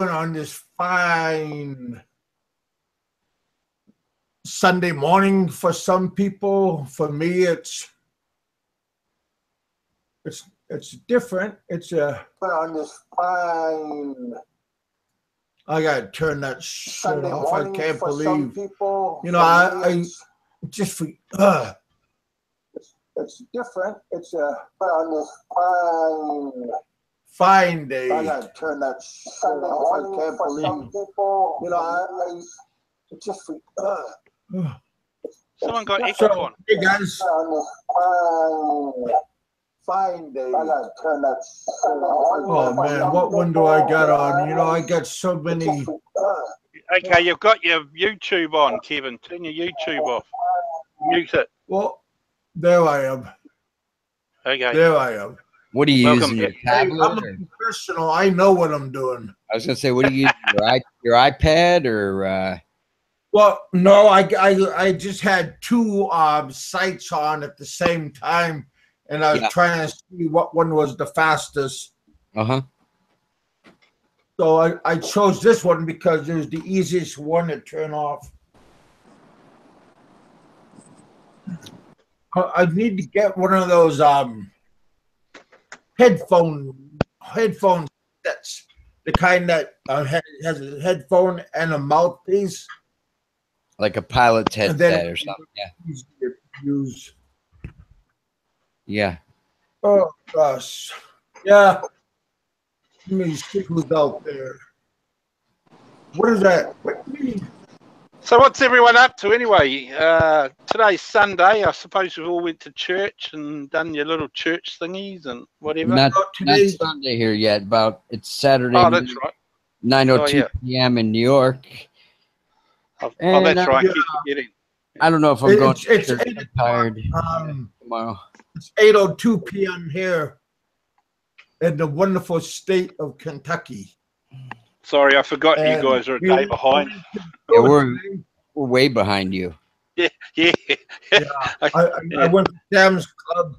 on this fine Sunday morning for some people. For me, it's different. It's on this fine. I gotta turn that shit Sunday off. I morning can't for believe. some people. You know, I just it's different. It's on this fine day. I gotta turn that shit off. I can't believe. Some people, you know, I just Someone got echo on. Hey guys, fine day. I gotta turn that shit off. Oh man, what one do I got on? You know, I got so many. Okay, you've got your YouTube on, Kevin. Turn your YouTube off. Mute it. Well, there I am. Okay. There I am. What are you using? Your tablet? I'm a professional. I know what I'm doing. I was gonna say, what do you use? Your iPad or? Well, no, I just had two sites on at the same time, and I was trying to see what one was the fastest. So I chose this one because it was the easiest one to turn off. I need to get one of those headphone sets, the kind that has a headphone and a mouthpiece, like a pilot's headset or something. Yeah. Easier to use. Yeah. Oh gosh. Yeah. Let me see who's out there. What is that? So what's everyone up to anyway? Today's Sunday. I suppose we all went to church and done your little church thingies and whatever. Not Sunday here yet. It's Saturday. Oh, that's right. 9:02 p.m. in New York. Oh, that's right. Keep forgetting. I don't know if I'm going to church. I'm tired tomorrow. It's 8:02 p.m. here in the wonderful state of Kentucky. Sorry, I forgot you guys are a day behind. Yeah, we're way behind you. Yeah. I went to Sam's Club,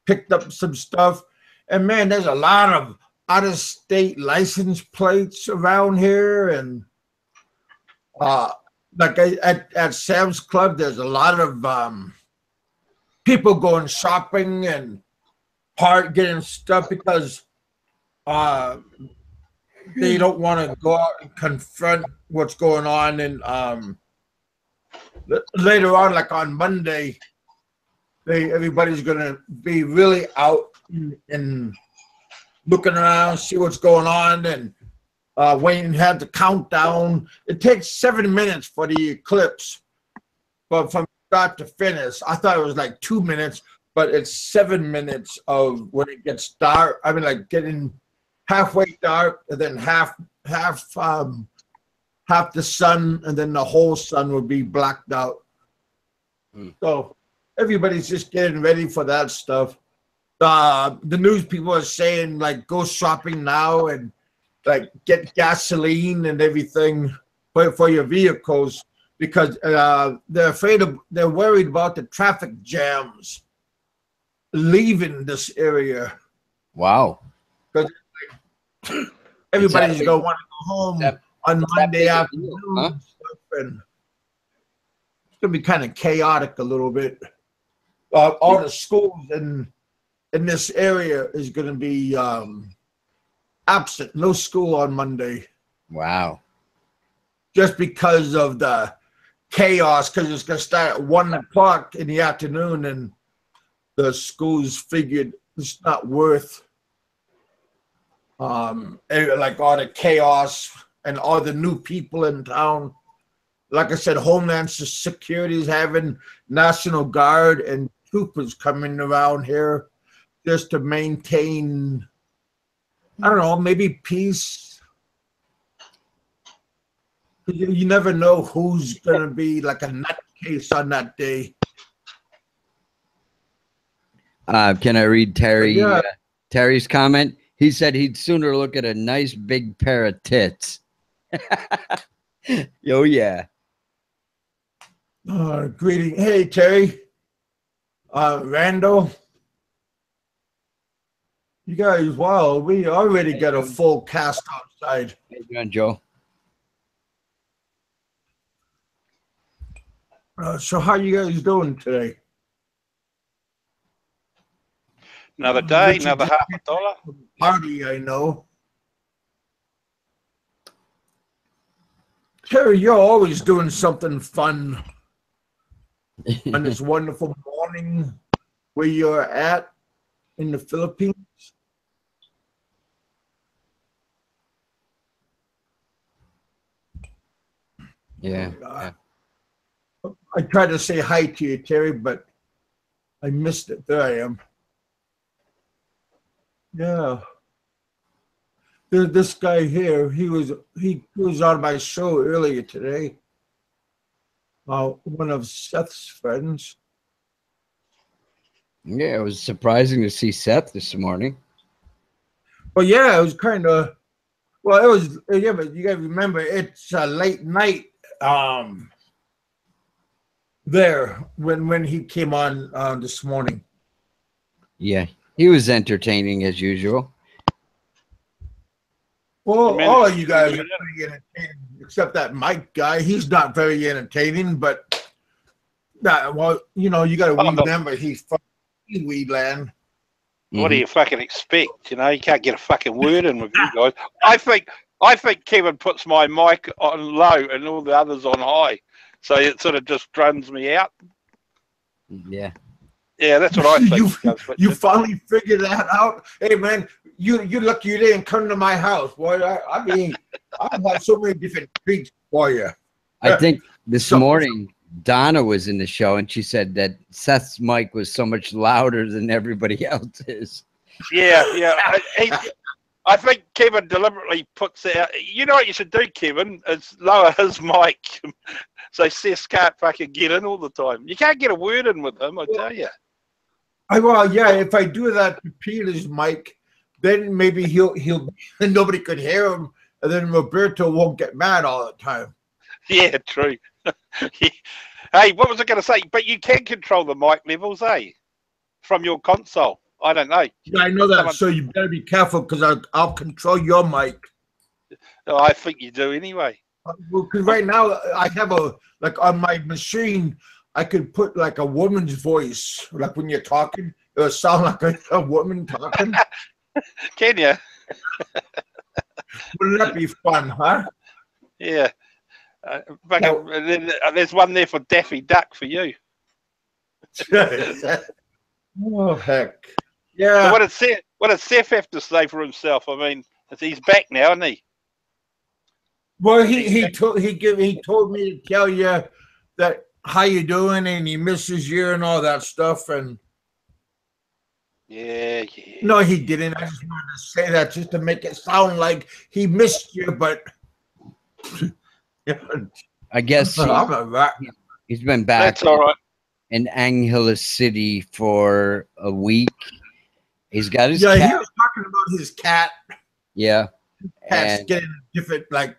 picked up some stuff, and man, there's a lot of out-of-state license plates around here, and like at Sam's Club, there's a lot of people going shopping and getting stuff because they don't want to go out and confront what's going on. And later on, like on Monday, everybody's going to be really out and looking around, see what's going on, and waiting to have the countdown. It takes 7 minutes for the eclipse, but from start to finish, I thought it was like 2 minutes, but it's 7 minutes of when it gets dark. I mean, like getting halfway dark, and then half the sun, and then the whole sun will be blacked out. So everybody's just getting ready for that stuff. The news people are saying, like, go shopping now and like get gasoline and everything for your vehicles, because they're worried about the traffic jams leaving this area. Wow. Because everybody's going to want to go home on Monday afternoon, and stuff, and it's going to be kind of chaotic a little bit. All the schools in this area is going to be absent. No school on Monday. Wow. Just because of the chaos, because it's going to start at 1 o'clock in the afternoon, and the schools figured it's not worth like all the chaos and all the new people in town. Like I said, Homeland Security is having National Guard and troopers coming around here just to maintain, I don't know, maybe peace. You never know who's going to be like a nutcase on that day. Can I read Terry's comment? He said he'd sooner look at a nice big pair of tits. Oh, yeah. Greeting. Hey, Terry. Randall. You guys, wow, we already got a full cast on side. How you doing, Joe? So how you guys doing today? Another day, Richard, another $50. Party, I know. Terry, you're always doing something fun on this wonderful morning where you're at in the Philippines. Yeah. I tried to say hi to you, Terry, but I missed it. There I am. Yeah. This guy here, he was on my show earlier today. One of Seth's friends. Yeah, it was surprising to see Seth this morning. Well, yeah, it was kind of. Well, it was. Yeah, but you got to remember, it's a late night. There when he came on this morning. Yeah, he was entertaining as usual. Well, all of you guys are pretty entertaining, except that Mike guy. He's not very entertaining, but well, you know, you got to remember he's from Weedland. What do you fucking expect? You know, you can't get a fucking word in with you guys. I think Kevin puts my mic on low and all the others on high, so it sort of just drones me out. Yeah. Yeah, that's what I think. You finally figured that out. Hey man, you lucky you didn't come to my house, boy. I mean, I've had so many different treats for you. I think this morning Donna was in the show and she said that Seth's mic was so much louder than everybody else's. Yeah. I think Kevin deliberately puts it out. You know what you should do, Kevin? Is lower his mic so Seth can't fucking get in all the time. You can't get a word in with him, I tell you. Well, yeah, if I do that to Peter's mic, then maybe he'll nobody could hear him, and then Roberto won't get mad all the time. Yeah, true. Hey, what was I going to say? But you can control the mic levels, from your console. I don't know. Yeah, I know that. So you better be careful because I'll control your mic. Oh, I think you do anyway. Well, because right now I have on my machine, I could put like a woman's voice, like when you're talking, it'll sound like a woman talking. Can you? Wouldn't that be fun, huh? Yeah. There's one there for Daffy Duck for you. Oh heck! Yeah. So what does Seth have to say for himself? I mean, he's back now, isn't he? Well, he told me to tell you that how you doing and he misses you and all that stuff. And yeah. No, he didn't. I just wanted to say that just to make it sound like he missed you, but I guess he's been back. That's all right. In Angeles City for a week. He's got his cat. He was talking about his cat. Yeah. His cat's getting different, like,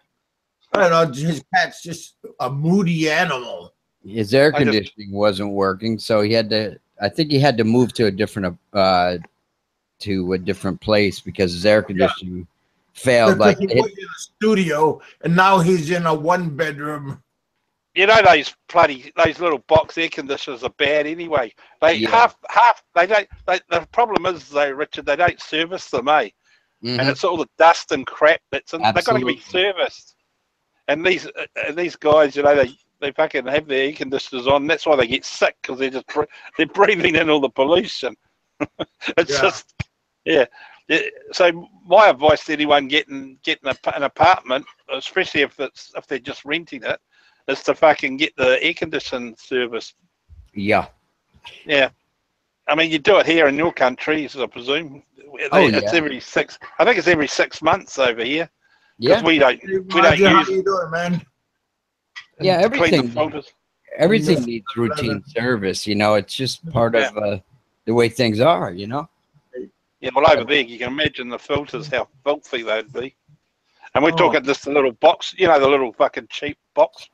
I don't know, his cat's just a moody animal. His air conditioning wasn't working, so he had to, I think he had to move to a different place because his air conditioning failed. Like he was in a studio and now he's in a 1-bedroom. You know those little box air conditioners are bad anyway. The problem is though, Richard, they don't service them, and it's all the dust and crap that's in. They've got to be serviced. And these guys, you know, they fucking have their air conditioners on. That's why they get sick because they're breathing in all the pollution. So my advice to anyone getting an apartment, especially if they're just renting it, is to fucking get the air conditioning service. Yeah. Yeah. I mean, you do it here in your country, I presume. It's every 6. I think it's every 6 months over here. Yeah. We don't use. How you doing, man? Yeah, everything needs routine service. You know, it's just part of the way things are. You know. Yeah. Well, over there, you can imagine the filters, how filthy they'd be. And we're talking just a little box, you know, the little fucking cheap box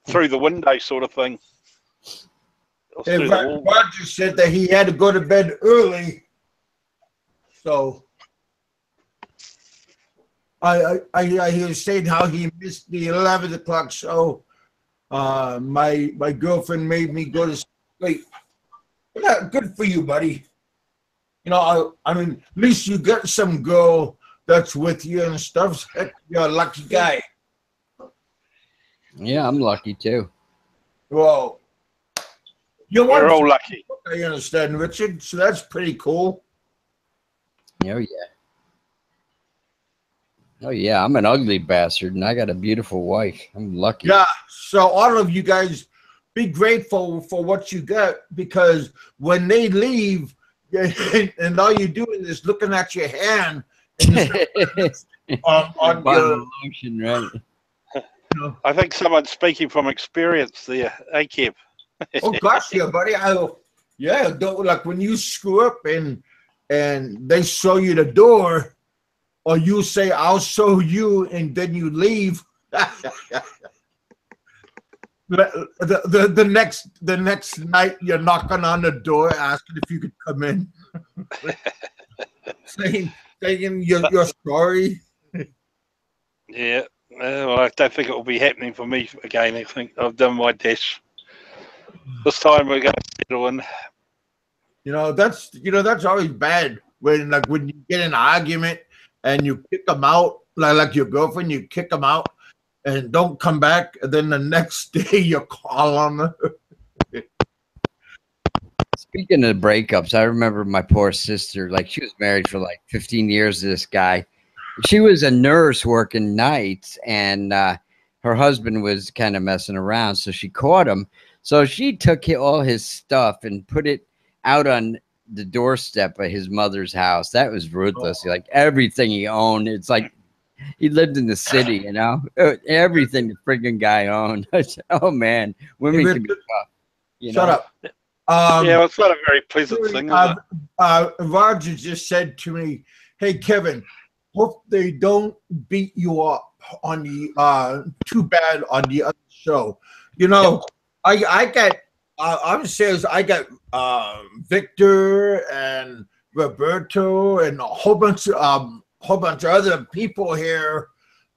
through the window sort of thing. Hey, Roger said that he had to go to bed early. So he was saying how he missed the 11 o'clock show. My girlfriend made me go to sleep. Yeah, good for you, buddy. You know, I mean, at least you got some girl that's with you and stuff. Heck, you're a lucky guy. Yeah, I'm lucky too. Well, we're all lucky. I understand, Richard. So that's pretty cool. Oh yeah. Oh yeah, I'm an ugly bastard, and I got a beautiful wife. I'm lucky. Yeah. So all of you guys, be grateful for what you got, because when they leave, and all you're doing is looking at your hand on your lotion, right? I think someone's speaking from experience there. Hey, Kev. Oh gosh, yeah, buddy. Don't, like when you screw up and they show you the door, or you say I'll show you, and then you leave. the next night you're knocking on the door asking if you could come in, saying you're sorry. Yeah. Well, I don't think it will be happening for me again. I think I've done my dash. This time we're going to settle in. That's always bad when you get in an argument and you kick them out, like your girlfriend, you kick them out and don't come back, and then the next day you call on her. Speaking of breakups, I remember my poor sister. Like, she was married for like 15 years to this guy. She was a nurse working nights, and her husband was kind of messing around, so she caught him. So she took all his stuff and put it out on the doorstep of his mother's house. That was ruthless. Like, everything he owned, it's like he lived in the city, you know, everything the freaking guy owned. I said, oh man, women can be tough. Shut up. Yeah, it's not a very pleasant thing, is it? Roger just said to me, "Hey, Kevin, hope they don't beat you up on the too bad on the other show." You know, I got I got Victor and Roberto and a whole bunch of other people here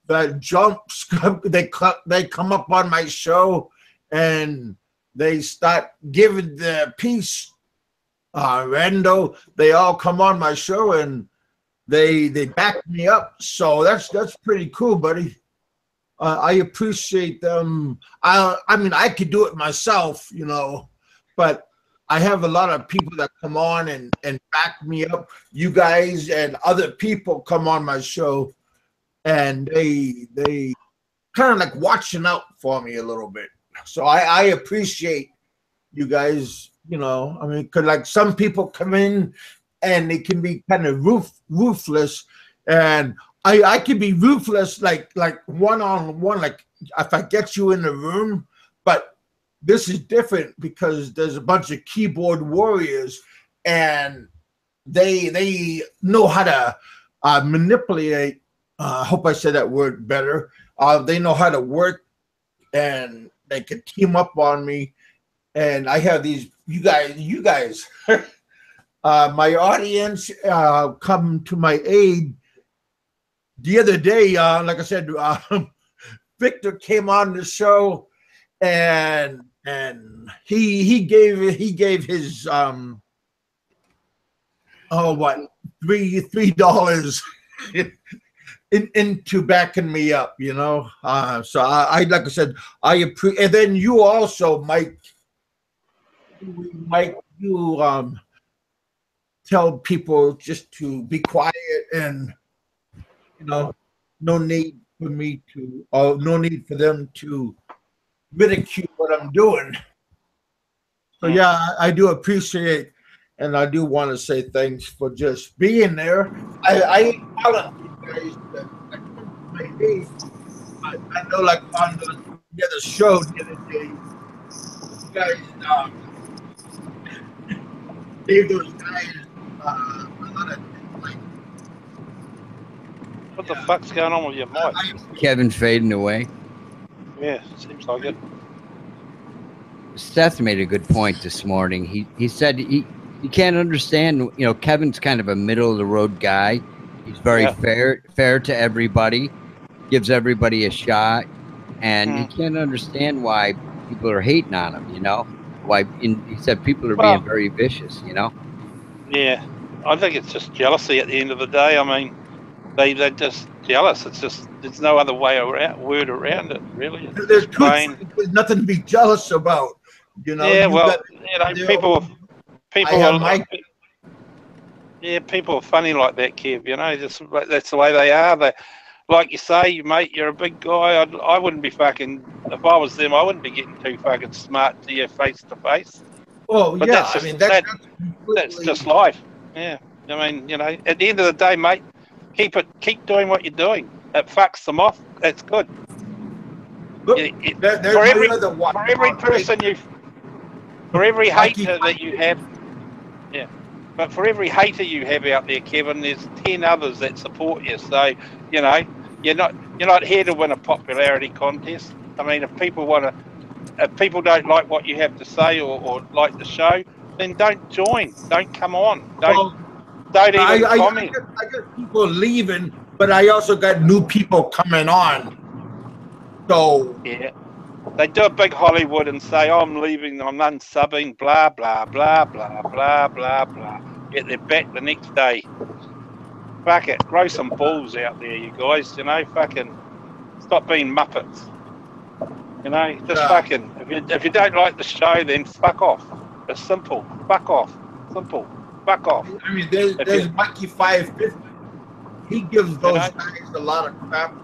that jumps. They come up on my show and they start giving their piece. Rando, they all come on my show and they back me up. So that's pretty cool, buddy. I appreciate them. I mean, I could do it myself, you know, but I have a lot of people that come on and back me up. You guys and other people come on my show, and they kind of like watching out for me a little bit. So I appreciate you guys. You know, I mean, because like some people come in and they can be kind of ruthless, and I can be ruthless like one-on-one, like if I get you in the room, but this is different because there's a bunch of keyboard warriors and they know how to manipulate. I hope I said that word better. They know how to work, and they can team up on me. And I have these, you guys, my audience come to my aid. The other day, like I said, Victor came on the show, and he gave his $3 into backing me up, you know. So I like I said, I appreciate. And then you also, Mike, you tell people just to be quiet, and you know, no need for me to, or no need for them to ridicule what I'm doing. So yeah, I do appreciate, and I do want to say thanks for just being there. I tell you guys that I come to my aid. I know, like on the other show the other day, you guys gave those guys a lot of like. What the fuck's going on with your mic? Kevin fading away. Yeah, seems like it. Seth made a good point this morning. He said he can't understand, you know, Kevin's kind of a middle of the road guy, He's very fair to everybody, gives everybody a shot, and he can't understand why people are hating on him. You know, why? He said people are being very vicious. You know. Yeah, I think it's just jealousy at the end of the day. I mean, they're just jealous. It's just there's no other word around it. Really, it's just plain. There's nothing to be jealous about. You know. Yeah, You well, got, you know, people are funny like that, Kev. You know, just that's the way they are. They, like you say, mate, you're a big guy. I wouldn't be fucking if I was them. I wouldn't be getting too fucking smart to you face to face. Oh But yeah, that's just, I mean that's just life. Yeah, I mean, you know, at the end of the day, mate, keep doing what you're doing. It fucks them off. That's good. Look, For every hater that you have, yeah. But for every hater you have out there, Kevin, there's 10 others that support you. So, you know, you're not here to win a popularity contest. I mean, if people don't like what you have to say or like the show, then don't join. Don't come on. Don't even comment. I got people leaving, but I also got new people coming on. So yeah, they do a big Hollywood and say, oh, I'm leaving, I'm unsubbing, blah, blah, blah, blah, blah, blah, blah. Yet they're back the next day. Fuck it. Grow some balls out there, you guys. You know, fucking stop being muppets. You know, just fucking, if you don't like the show, then fuck off. It's simple. Fuck off. Simple. Fuck off. I mean, there's Mikey 550. He gives those guys a lot of crap.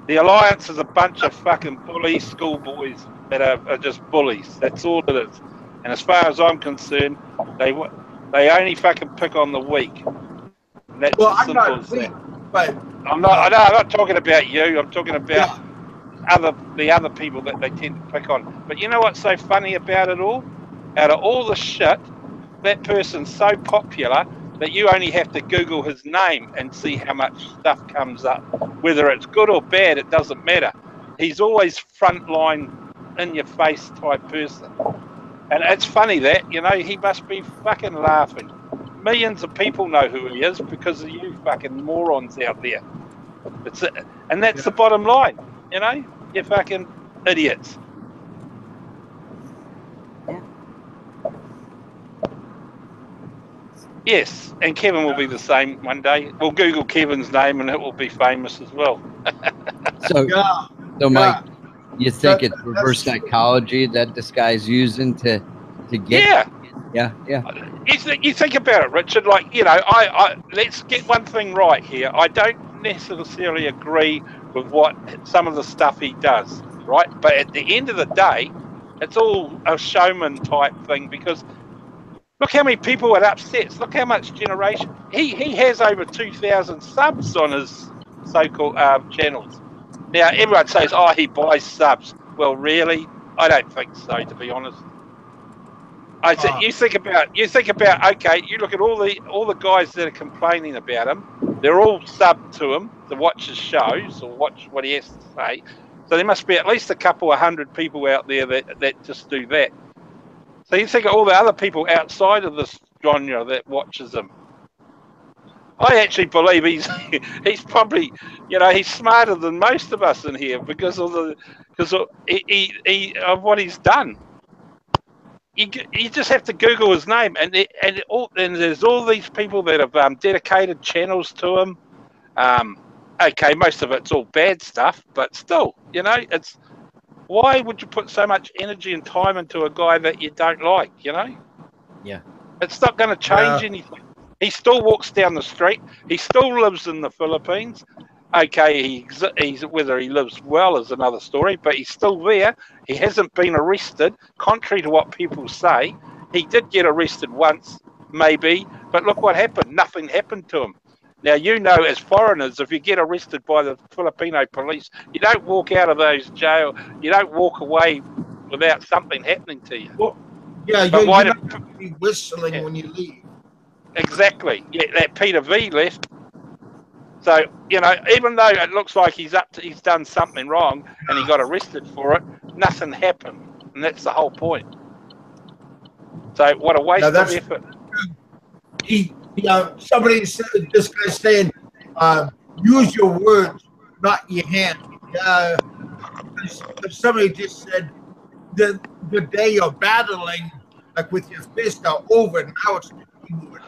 The Alliance is a bunch of fucking bully schoolboys that are just bullies. That's all it is. And as far as I'm concerned, they only fucking pick on the weak. That's as simple as that. But I'm not talking about you. I'm talking about the other people that they tend to pick on. But you know what's so funny about it all? Out of all the shit, that person's so popular that you only have to Google his name and see how much stuff comes up. Whether it's good or bad, it doesn't matter. He's always frontline, in your face type person. And it's funny that, you know, he must be fucking laughing. Millions of people know who he is because of you fucking morons out there. And that's the bottom line, you know? You fucking idiots. Yes, and Kevin will be the same one day. We'll Google Kevin's name and it will be famous as well. So Mike, you think it's reverse psychology that this guy's using to get? Yeah. You think about it, Richard. Like, you know, I let's get one thing right here. I don't necessarily agree with what some of the stuff he does, right? But at the end of the day, it's all a showman type thing because look how many people it upsets. Look how much generation. He has over 2,000 subs on his so-called channels. Now, everyone says, oh, he buys subs. Well, really? I don't think so, to be honest. You think about, okay, you look at all the guys that are complaining about him. They're all subbed to him to watch his shows or watch what he has to say. So there must be at least a couple of hundred people out there that just do that. So you think of all the other people outside of this genre that watches him. I actually believe he's probably, you know, he's smarter than most of us in here because of what he's done. You just have to Google his name, and there's all these people that have dedicated channels to him. Okay, most of it's all bad stuff, but still, you know, it's. Why would you put so much energy and time into a guy that you don't like, you know? Yeah. It's not going to change anything. He still walks down the street. He still lives in the Philippines. Okay, he's whether he lives well is another story, but he's still there. He hasn't been arrested, contrary to what people say. He did get arrested once, maybe, but look what happened. Nothing happened to him. Now, you know, as foreigners, if you get arrested by the Filipino police, you don't walk out of those jail. You don't walk away without something happening to you. Well, yeah, you're not be whistling when you leave. Exactly. Yeah, that Peter V left. So, you know, even though it looks like he's done something wrong and he got arrested for it, nothing happened. And that's the whole point. So, what a waste of effort. Yeah, somebody said, this guy's saying, use your words, not your hands. Somebody just said the day you're battling, like with your fist, are over. Now it's the keyboard.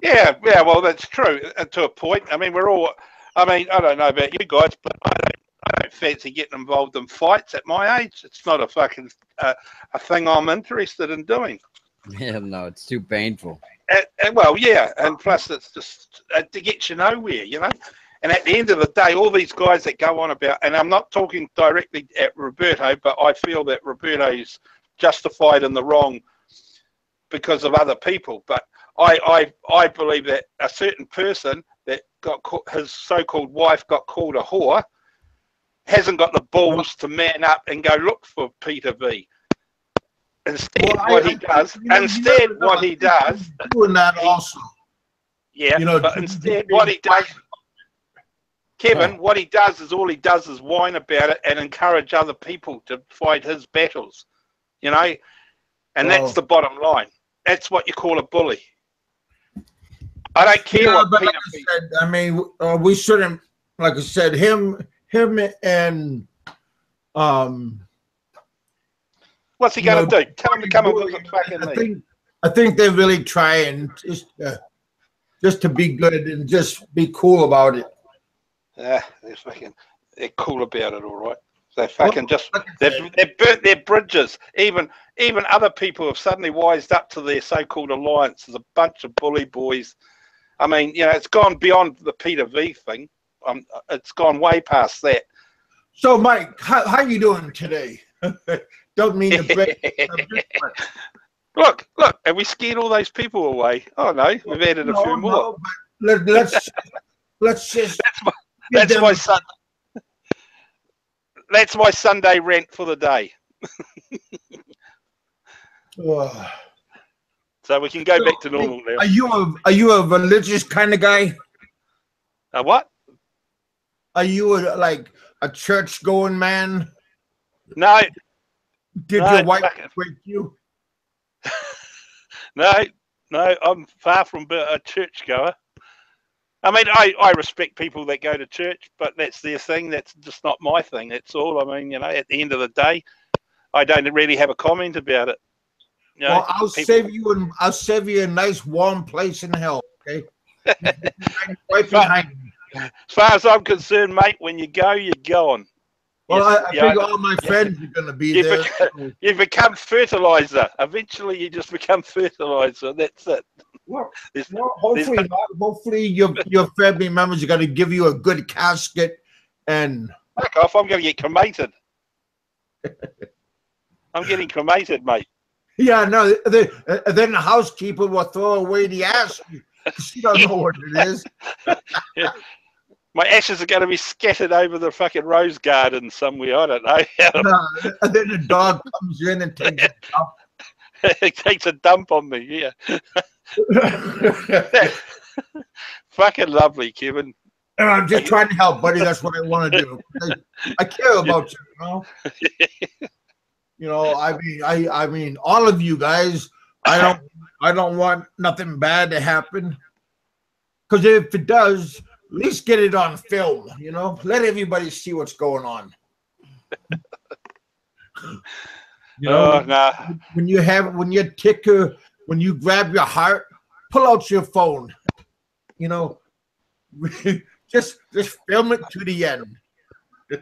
Yeah, yeah. Well, that's true to a point. I mean, we're all. I mean, I don't know about you guys, but I don't fancy getting involved in fights at my age. It's not a fucking a thing I'm interested in doing. Yeah, no, it's too painful. And well, yeah, and plus it's just to get you nowhere, you know. And at the end of the day, all these guys that go on about, and I'm not talking directly at Roberto, but I feel that Roberto's justified in the wrong because of other people. But I believe that a certain person that got his so-called wife got called a whore hasn't got the balls to man up and go look for Peter V. Instead, what he does, doing that also. Yeah, you know, but instead, what he does, Kevin, what he does is all he does is whine about it and encourage other people to fight his battles, you know, and that's the bottom line. That's what you call a bully. I don't care what Peter V said. I mean, we shouldn't, like I said, him and what's he going to do? Tell him to come and visit fucking me. I think they're really trying just to be good and just be cool about it. Yeah, they're cool about it, all right. They fucking they've burnt their bridges. Even other people have suddenly wised up to their so-called alliance. There's a bunch of bully boys. I mean, you know, it's gone beyond the Peter V thing. It's gone way past that. So, Mike, how you doing today? Don't mean to break. Look, have we scared all those people away? Oh no, we've added a few more. But let's just. That's my son. That's my Sunday rant for the day. So we can go back to normal now. Are you a religious kind of guy? A what? Are you like a church going man? No. Did your wife break you? No, I'm far from a churchgoer. I mean, I respect people that go to church, but that's their thing. That's just not my thing. That's all. I mean, you know, at the end of the day, I don't really have a comment about it. You know, well, I'll save you a nice warm place in hell. Okay. Right behind me. As far as I'm concerned, mate, when you go, you're going. Well, I think all my friends are going to be there. You become fertilizer. Eventually, you just become fertilizer. That's it. Well, hopefully your family members are going to give you a good casket and. Fuck off! I'm going to get cremated. I'm getting cremated, mate. Yeah, no. Then the housekeeper will throw away the ash. She don't know what it is. Yeah. My ashes are going to be scattered over the fucking rose garden somewhere. I don't know. And then the dog comes in and takes a dump. It takes a dump on me, yeah. Fucking lovely, Kevin. And I'm just trying to help, buddy. That's what I want to do. I care about you, you know. You know, I mean, all of you guys. I don't want nothing bad to happen. Because if it does, at least get it on film. You know, let everybody see what's going on. You know, when you grab your heart, pull out your phone. You know, just film it to the end.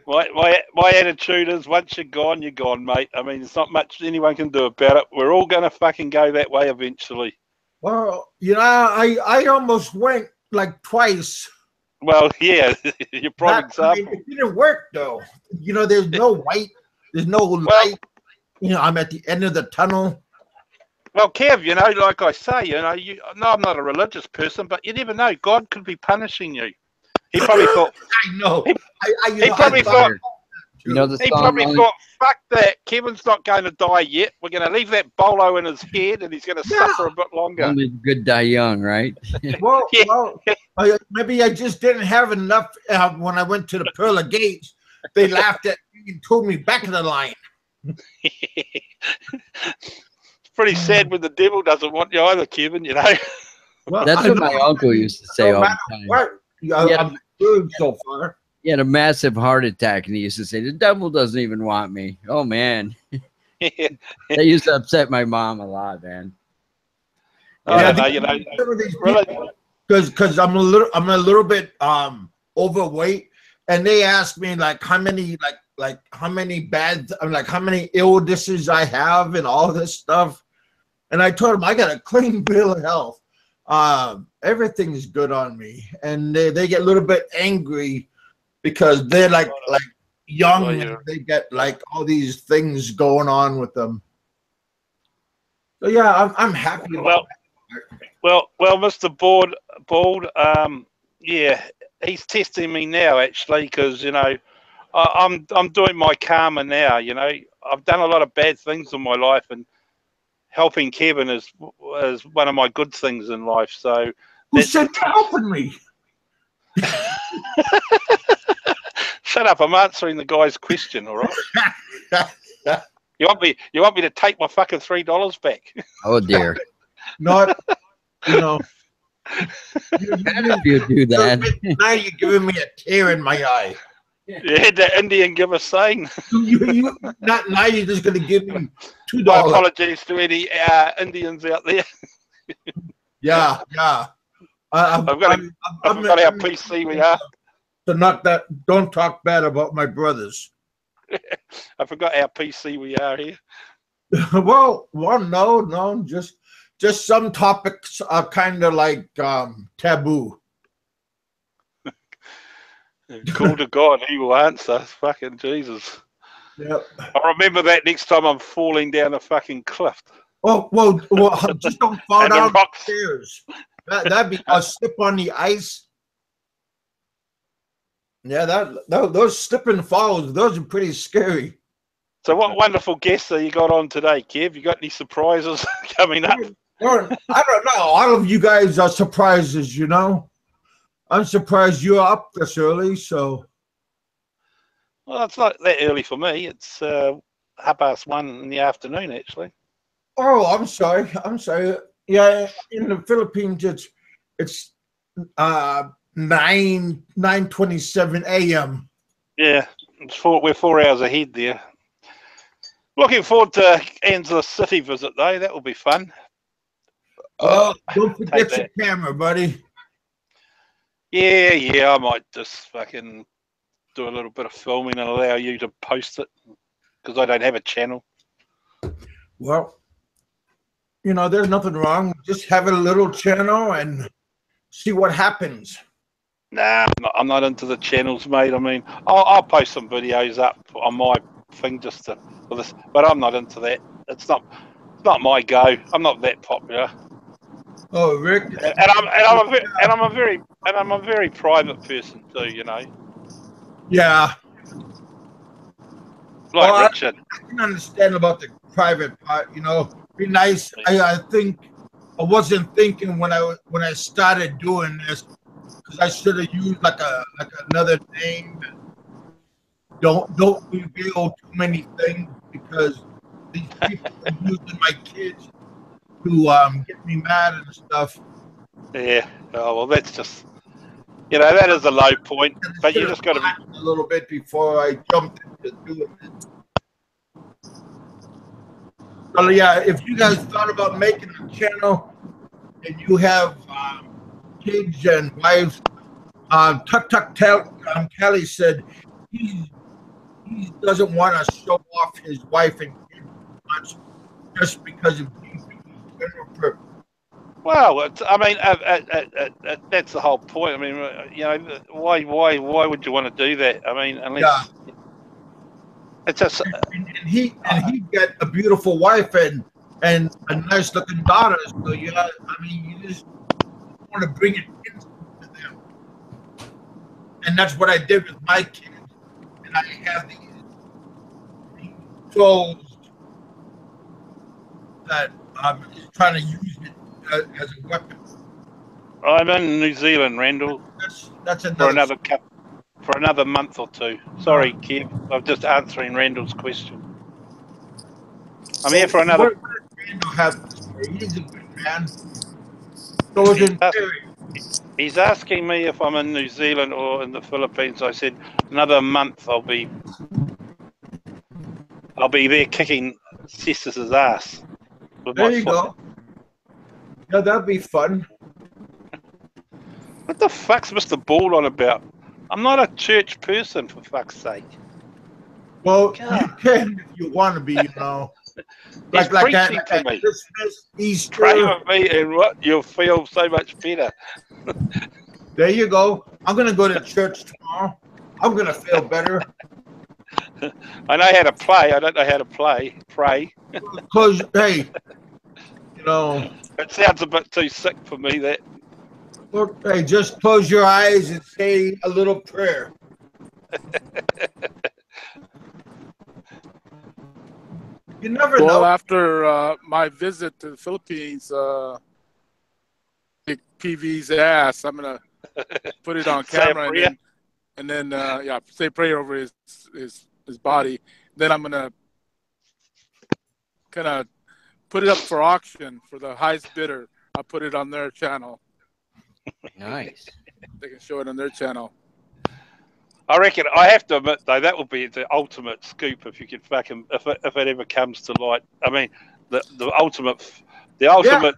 My attitude is once you're gone, mate. I mean, there's not much anyone can do about it. We're all going to fucking go that way eventually. Well, you know, I almost went like twice. Well, yeah, your prime example. I mean, it didn't work though. You know, there's no light. There's no light. You know, I'm at the end of the tunnel. Well, Kev, you know, like I say, you know, I'm not a religious person, but you never know. God could be punishing you. He probably thought. I know. He probably thought. You know, he probably thought, fuck that. Kevin's not going to die yet. We're going to leave that bolo in his head, and he's going to suffer a bit longer. Only good die young, right? Well, maybe I just didn't have enough. When I went to the Pearl of Gates, they laughed at me and told me back in the line. It's pretty sad when the devil doesn't want you either, Kevin. You know. Well, That's what my uncle used to say all the time. What? I'm good so far. He had a massive heart attack, and he used to say, "The devil doesn't even want me." Oh man, that used to upset my mom a lot, man. Because I'm a little bit overweight, and they ask me like how many how many how many illnesses I have and all this stuff, and I told them I got a clean bill of health. Everything is good on me, and they get a little bit angry because they're like young, and they get like all these things going on with them. So yeah, I'm happy about that. Well, Mr. Bald, yeah, he's testing me now actually, because you know I'm doing my karma now. You know, I've done a lot of bad things in my life, and helping Kevin is one of my good things in life. So who said you're helping me? Shut up! I'm answering the guy's question. All right. You want me to take my fucking $3 back? Oh dear. Not, you know. You do that. Now you're giving me a tear in my eye. You had that Indian give a sign. Now you're just going to give me $2. My apologies to any Indians out there. Yeah. I've got our PC. We are. So don't talk bad about my brothers. I forgot how PC we are here. well, no, just some topics are kind of like taboo. Call to God, he will answer. Fucking Jesus. Yep. I'll remember that next time I'm falling down a fucking cliff. Oh, well, just don't fall down the stairs. That'd be a slip on the ice. Yeah, those slip and falls, those are pretty scary. So what wonderful guests that you got on today, Kev? You got any surprises coming up? I don't know. All of you guys are surprises, you know. I'm surprised you're up this early, so. Well, it's not that early for me. It's 1:30 in the afternoon, actually. Oh, I'm sorry. Yeah, in the Philippines, it's 9:27 a.m. Yeah, we're 4 hours ahead there. Looking forward to Angeles City visit, though. That will be fun. Oh, don't forget your camera, buddy. Yeah, I might just fucking do a little bit of filming and allow you to post it, because I don't have a channel. Well, you know, there's nothing wrong. Just have a little channel and see what happens. Nah, I'm not into the channels, mate. I mean, I'll post some videos up on my thing just for this, but I'm not into that. It's not my go. I'm not that popular. Oh, Rick. I'm a very private person too, you know. Yeah. Like Richard. I can understand about the private part, you know. Be nice. I think I wasn't thinking when I started doing this, because I should have used like another name. Don't reveal too many things, because these people are using my kids to get me mad and stuff. Yeah. Oh well, that's just, you know, that is a low point. But you just got to be a little bit before I jumped into doing it. So yeah, if you guys thought about making a channel and you have kids and wives, Kelly said he doesn't want to show off his wife and kids much, just because of general purpose. Well, I mean, that's the whole point. I mean, you know, why would you want to do that? I mean, unless it's just and he got a beautiful wife and a nice looking daughter. So I mean, you just want to bring it into them, and that's what I did with my kids. And I have these trolls that I'm trying to use it as a weapon. I'm in New Zealand, Randall. That's for another month or two. Sorry, Kev. I'm just answering Randall's question. I'm here for another. What does Randall have to say? He's a good man. So it's in He's asking me if I'm in New Zealand or in the Philippines. I said another month I'll be there kicking Cestus's ass with there my you foot. go. Yeah, that'd be fun. What the fuck's Mr. Ball on about? I'm not a church person, for fuck's sake. Well, God. you can if you want to be, you know. He's preaching like to me. Christmas, Easter. Pray with me and what? You'll feel so much better. There you go. I'm going to go to church tomorrow. I'm going to feel better. I know how to play. I don't know how to pray. Close, hey, you know. It sounds a bit too sick for me, that. Look, hey, just close your eyes and say a little prayer. You never know. Well, after my visit to the Philippines, PV's ass, I'm gonna put it on camera and then say prayer over his body. Then I'm gonna kind of put it up for auction for the highest bidder. I'll put it on their channel. Nice. They can show it on their channel. I reckon, I have to admit though, that would be the ultimate scoop if you could fucking if it ever comes to light. I mean, the ultimate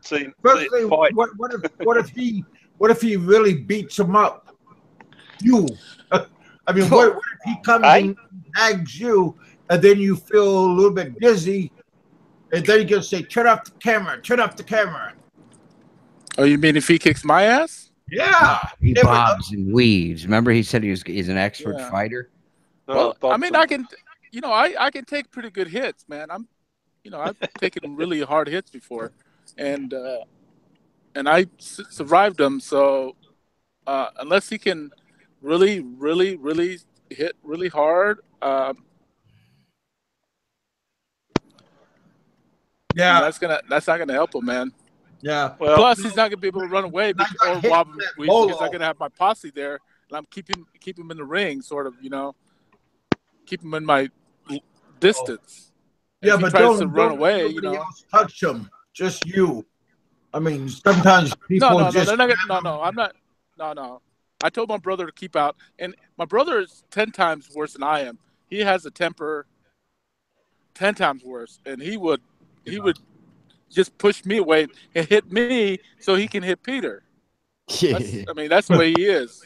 scene, Firstly, fight. What if he really beats him up? You. I mean, what if he comes and tags you, and then you feel a little bit dizzy, and then you can say, "Turn off the camera. Turn off the camera." Oh, you mean if he kicks my ass? Yeah, he bobs and weaves. Remember, he said he's an expert fighter. Well, I mean, I can take pretty good hits, man. I've taken really hard hits before, and I survived them. So unless he can really, really, really hit really hard, that's not gonna help him, man. Yeah. Well, plus, he's not gonna be able to run away or rob him because I'm gonna have my posse there, and I'm keep him in the ring, sort of, keep him in my distance. Yeah, if he but tries to run away, else touch him. Just you. I mean, sometimes people no, I'm not. No. I told my brother to keep out, and my brother is 10 times worse than I am. He has a temper 10 times worse, and he would just push me away and hit me so he can hit Peter. That's the way he is.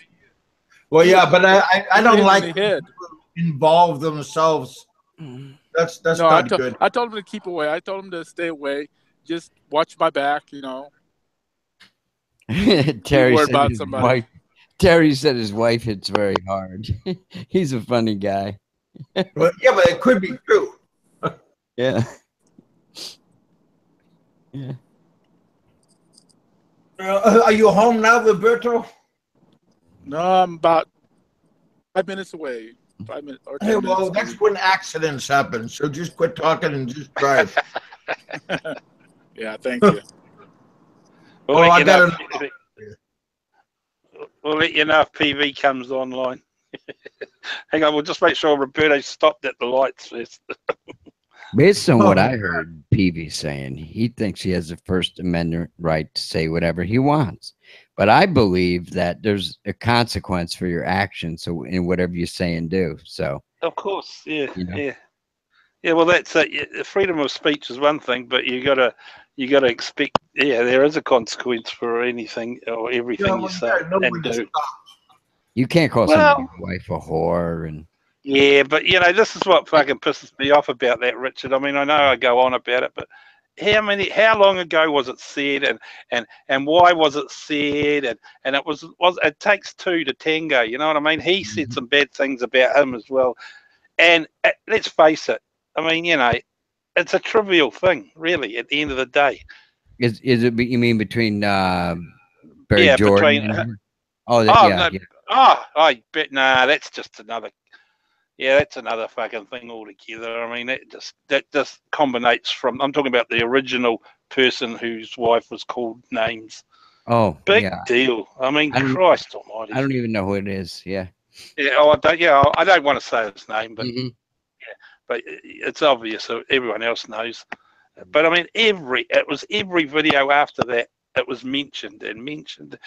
Well, yeah, but I don't like people involve themselves. That's not good. I told him to keep away. I told him to stay away. Just watch my back, Terry said his wife hits very hard. He's a funny guy. But it could be true. Yeah. Yeah. Are you home now, Roberto? No, I'm about 5 minutes away. 5 minutes or 10 minutes. Well, that's when accidents happen. So just quit talking and just drive. Yeah, thank you. We'll let you know if PV comes online. Hang on, we'll just make sure Roberto stopped at the lights first. Based on what I heard PV saying, he thinks he has the First Amendment right to say whatever he wants. But I believe that there's a consequence for your actions in whatever you say and do. So, of course, yeah. Well, that's it. Freedom of speech is one thing, but you gotta expect. Yeah, there is a consequence for anything or everything you say and do. You can't call somebody's wife a whore and. Yeah, but this is what fucking pisses me off about that, Richard. I mean, I know I go on about it, but how long ago was it said, and why was it said, and it takes two to tango. You know what I mean? He said some bad things about him as well, and let's face it. I mean, it's a trivial thing, really. At the end of the day, is it? You mean between Barry Jordan? I bet. Nah, that's just another. Yeah, that's another fucking thing altogether. I mean, that just combinates from. I'm talking about the original person whose wife was called names. Oh, big deal. I mean, Christ Almighty. I don't even know who it is. Yeah. Yeah. Oh, I don't. Yeah, I don't want to say his name, but but it's obvious. So everyone else knows. But I mean, every video after that, it was mentioned and mentioned.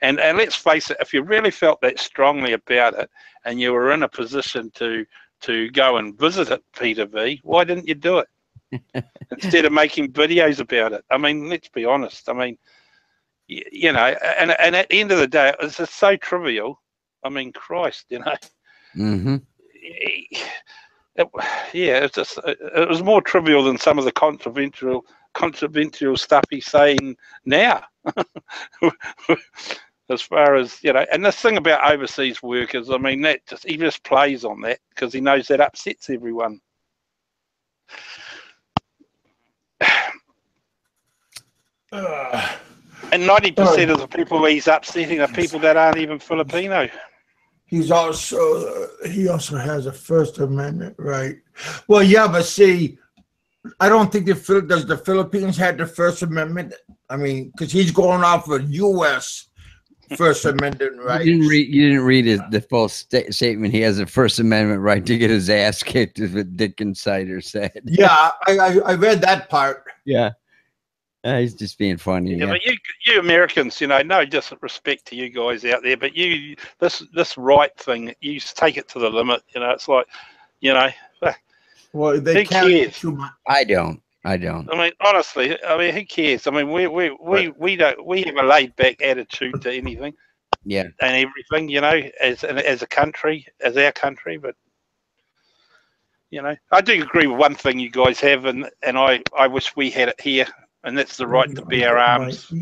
And let's face it, if you really felt that strongly about it and you were in a position to go and visit it, Peter V, why didn't you do it? Instead of making videos about it. I mean, let's be honest. I mean, you know, and at the end of the day, it's just so trivial. I mean, Christ, you know. Mm-hmm. It was more trivial than some of the controversial stuff he's saying now. As far as, you know, and this thing about overseas workers, I mean, he just plays on that because he knows that upsets everyone. And 90% of the people he's upsetting are people that aren't even Filipino. He also has a First Amendment right. Well, yeah, but see, I don't think does the Philippines had the First Amendment? I mean, because he's going off of U.S. First Amendment right. You didn't read the full statement. He has a First Amendment right to get his ass kicked, is what Dick Insider said. Yeah, I read that part. Yeah. He's just being funny. Yeah, but you Americans, you know, no disrespect to you guys out there, but this right thing, you take it to the limit. You know, it's like, you know, well, they can't. Too much. I don't. I mean, honestly, I mean, who cares? I mean, we have a laid back attitude to anything. Yeah. And everything, you know, as a country, as our country, but. You know, I do agree with one thing you guys have, and I wish we had it here. And that's the right to bear arms.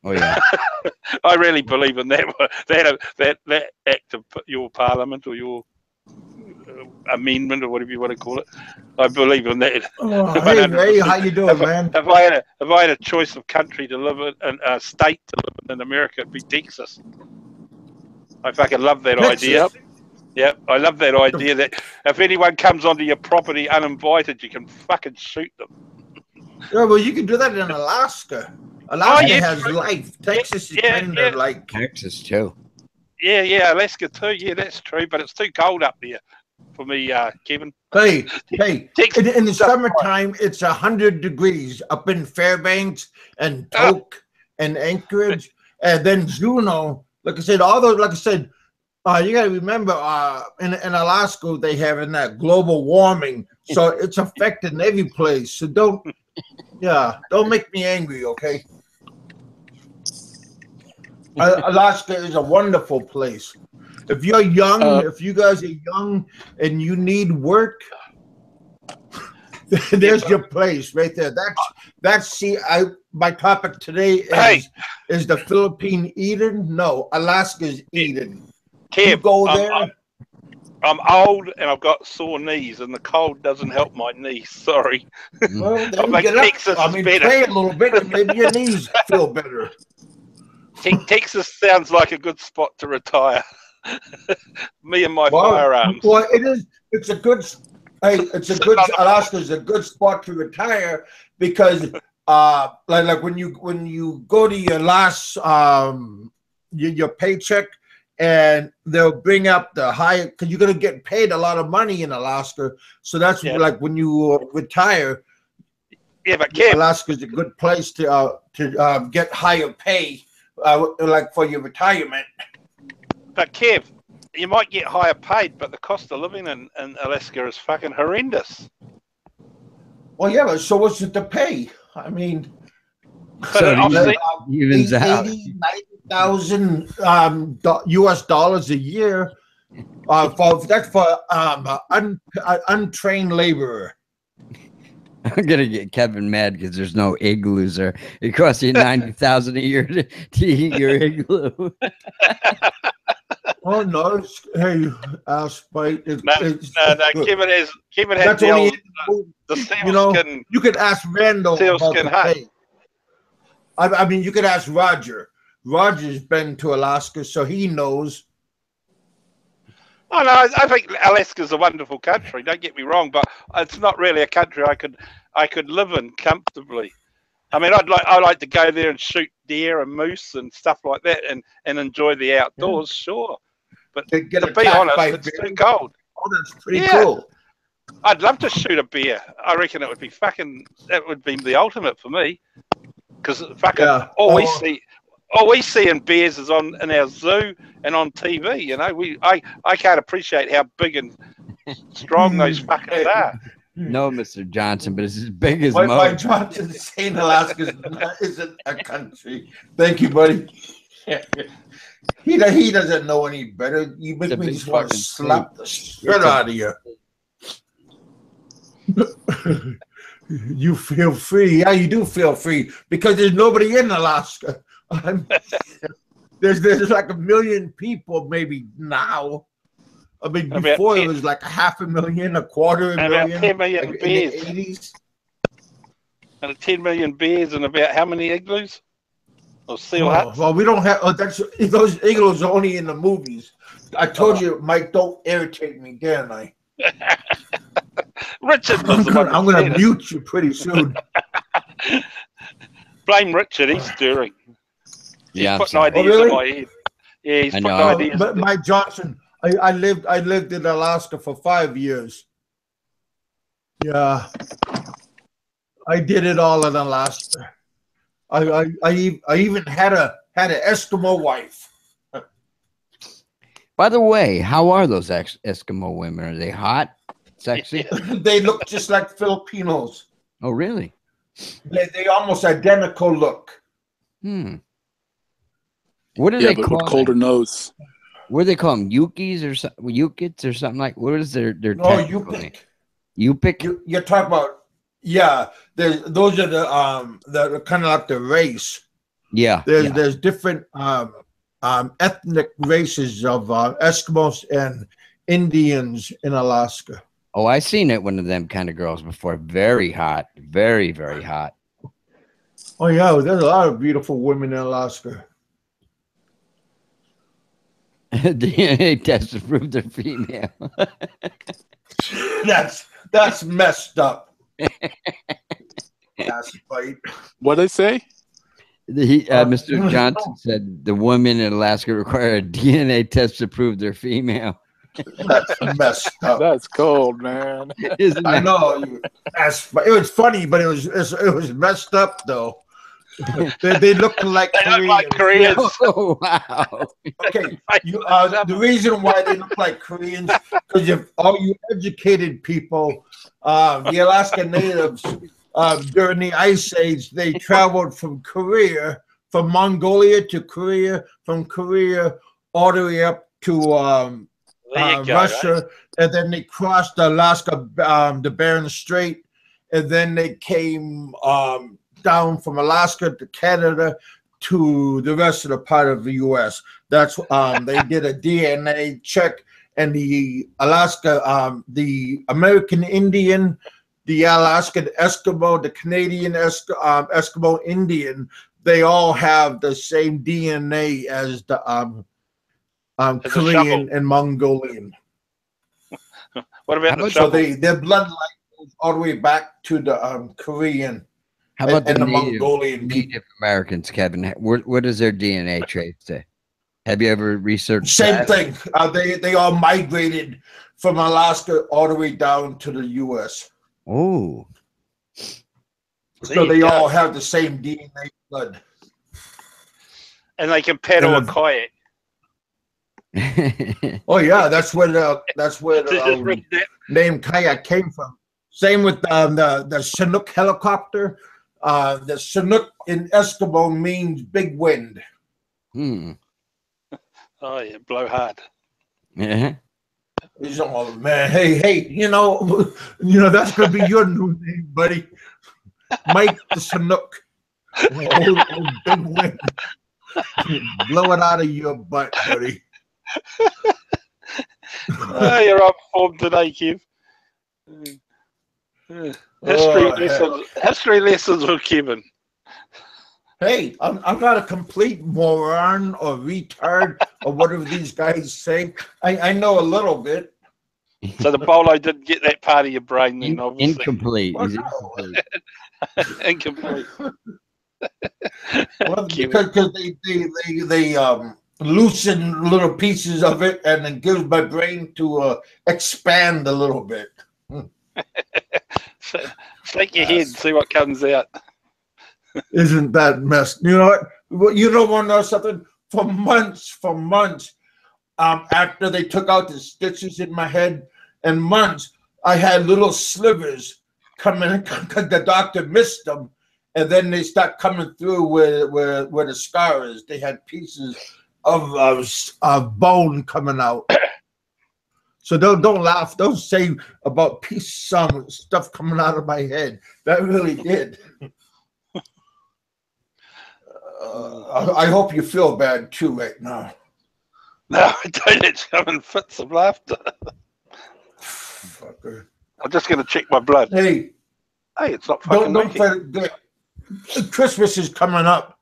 Oh yeah, I really believe in that act of your parliament or your amendment or whatever you want to call it. I believe in that. Oh, hey, how you doing, man? If I had a choice of country to live in, a state to live in America, it'd be Texas. I fucking love that idea. Yeah, I love that idea that if anyone comes onto your property uninvited, you can fucking shoot them. Yeah, well, you can do that in Alaska. Alaska has life. Texas is kind of like Texas too. Yeah, Alaska too. Yeah, that's true, but it's too cold up there for me, Kevin. Hey, in the summertime, it's 100 degrees up in Fairbanks and Tok and Anchorage, and then Juneau. Like I said, all those. Like I said, you got to remember, in Alaska, they have in that global warming, so it's affecting every place. So don't make me angry, okay? Alaska is a wonderful place. If you're young, if you guys are young and you need work, there's your place right there. My topic today is the Philippine Eden. No, Alaska's Eden. Kev, you go there. I'm old and I've got sore knees, and the cold doesn't help my knees. Sorry. Well, then Texas is better. Play a little bit, and maybe your knees feel better. Texas sounds like a good spot to retire. Me and my firearms. Well, it is. It's a good. Hey, Alaska's a good spot to retire because, like when you go to your last your paycheck. And they'll bring up the high because you're gonna get paid a lot of money in Alaska. So that's like when you retire. Yeah, but Kev, Alaska's a good place to get higher pay, like for your retirement. But Kev, you might get higher paid, but the cost of living in Alaska is fucking horrendous. Well, yeah, but so what's it to pay? I mean, so evens out. 90,000 US dollars a year. That's for untrained laborer. I'm gonna get Kevin mad because there's no igloos there. It costs you 90,000 a year to heat your igloo. Oh no! Hey, Spite. No. Kevin has the sealskin. You could ask Randall about the pay. I mean, you could ask Roger. Roger's been to Alaska, so he knows. Oh no, I think Alaska's a wonderful country. Don't get me wrong, but it's not really a country I could live in comfortably. I mean, I like to go there and shoot deer and moose and stuff like that, and enjoy the outdoors, sure. But to be honest, it's too cold. Oh, that's pretty cool. I'd love to shoot a bear. I reckon it would be that would be the ultimate for me. because fucking all we see in bears is in our zoo and on TV. You know, I can't appreciate how big and strong those fuckers are. No, Mr. Johnson, but it's as big as Mike Johnson saying Alaska isn't a country. Thank you, buddy. He doesn't know any better. You make me just want to slap the shit out of you. You feel free. Yeah, you do feel free because there's nobody in Alaska. There's like 1 million people maybe now. I mean, before it was like 500,000, 250,000. About 10 million like bears. In the 80s. And 10 million bears and about how many igloos? Or seal huts? Well, we don't have. Those igloos are only in the movies. I told you, Mike, don't irritate me, didn't I? Richard, I'm going to mute you pretty soon. Blame Richard. He's stirring. He's putting ideas in my head. Yeah, he's putting ideas. But Mike Johnson, I lived in Alaska for 5 years. Yeah, I did it all in Alaska. I even had an Eskimo wife. By the way, how are those Eskimo women? Are they hot, sexy? They look just like Filipinos. Oh, really? They almost identical look. What do they call with colder nose? What do they call them? Yukis or Yukits or something like? What is their Yupik. Yupik? You're talking about. Yeah, those are the kind of like the race. Yeah. There's different ethnic races of Eskimos and Indians in Alaska. Oh, I seen it. One of them kind of girls before. Very hot. Very, very hot. Oh yeah, there's a lot of beautiful women in Alaska. DNA test to prove they're female. That's messed up. What did they say? Mr. Johnson said the women in Alaska require a DNA test to prove they're female. That's messed up. That's cold, man. I know. It was funny, but it was messed up though. They look like Koreans. Oh, wow. Okay, the reason why they look like Koreans because if all you educated people, the Alaska Natives during the Ice Age, they traveled from Mongolia to Korea, from Korea all the way up to Russia, and then they crossed Alaska, the Bering Strait, and then they came down from Alaska to Canada to the rest of the part of the U.S. That's they did a DNA check, and the Alaska, the American Indian, the Alaskan Eskimo, the Canadian Eskimo Indian, they all have the same DNA as the Korean and Mongolian. What about the so their bloodline goes all the way back to the Korean. How about the Mongolian Native Americans, Kevin? What does their DNA traits say? Have you ever researched Same thing. They all migrated from Alaska all the way down to the U.S. Oh. So they all have the same DNA blood. And they can pedal a kayak. Oh yeah, that's where the name kayak came from. Same with the Chinook helicopter. The Chinook in Eskimo means big wind. Oh yeah, blow hard. Yeah. Oh man, hey, you know that's gonna be your new name, buddy. Mike the Chinook. Oh, big wind. Blow it out of your butt, buddy. Oh, you're up form today, Kev. History lessons with Kevin. Hey, I'm not a complete moron or retard or whatever these guys say. I know a little bit. So the bolo didn't get that part of your brain then, obviously. Incomplete. Well, Incomplete. Well, because they loosen little pieces of it and it gives my brain to expand a little bit. Shake your head and see what comes out. Isn't that messed? You know what? Well, you don't want to know something? For months, after they took out the stitches in my head, and months, I had little slivers coming because the doctor missed them, and then they start coming through where the scar is. They had pieces of bone coming out. So don't laugh. Don't say about some stuff coming out of my head. That really did. I hope you feel bad too right now. No, I don't. It's having fits of laughter. Fucker. I'm just going to check my blood. Hey, it's not fucking don't forget. Christmas is coming up.